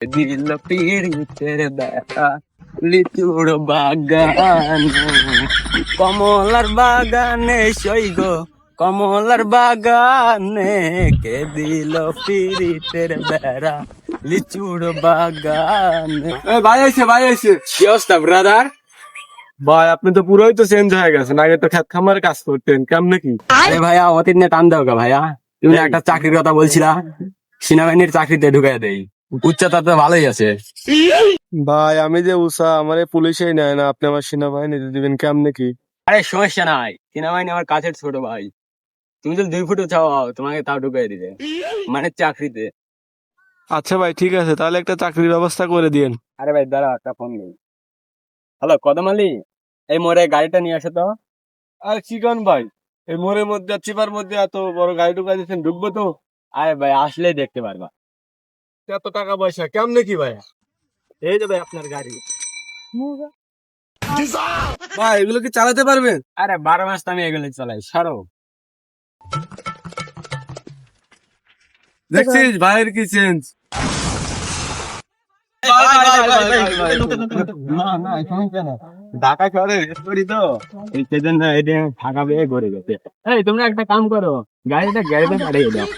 দিল পিড়িতের ব্যথা লিচুর বাগানে, কমলার বাগানে সইগ, কমলার বাগানে কে দিল পিড়িতের বেড়া লিচুর বাগানে। ভাই আইছে ভাই আইছে। কি অবস্থা ব্রাদার? ভাই আপনি তো পুরোই তো চেঞ্জ হয়ে গেছেন, আগে তো খেত খামারে কাজ করতেন, কেমনে কি? আরে ভাইয়া অতীত নিয়ে টান দাও গা ভাইয়া। তুমি না একটা চাকরির কথা বলছিলা, সেনাবাহিনীর চাকরিতে ঢুকাই দেই। উচ্চতা তো ভালোই আছে। ভাই আমি যে উষা আমারে পুলিশেই নেয় না, আপনি আমার সেনাবাহিনীতে দিবেন কেমনে কি? আরে সমস্যা নাই, সেনাবাহিনী আমার কাছের ছোট ভাই। তুমি যদি 2 ফুট চাও তোমাকে তাও ঢুকাই দিবে, মানে চাকরিতে। আচ্ছা ভাই ঠিক আছে, তাহলে একটা চাকরির ব্যবস্থা করে দিয়েন। আরে ভাই দাঁড়া, একটা ফোন নেই। হ্যালো কদম আলী, এই মোড়ে গাড়িটা নিয়ে আসো তো। আর কি কন ভাই, এই মোড়ের মধ্যে চিপার মধ্যে এত বড় গাড়ি ঢুকাই দিয়েছেন, ঢুকবো তো? আরে ভাই আসলেই দেখতে পারবা। এত টাকা পয়সা কেমনে কি ভাই? এই যে ভাই আপনার গাড়ি। ভাই এগুলো কি চালাতে পারবেন? আরে 12 মাস তো আমি এগুলো চালাই, সরো। দেখছিস ভাইয়ের কি চেঞ্জ। ঢাকা শহরে রেস্ট করি তো, এই সেজন্য এটা ফাঁকা পেয়ে ঘুরে গেছে। এই তোমরা একটা কাম করো, গাড়িটা গ্যারেজে পাঠিয়ে দাও।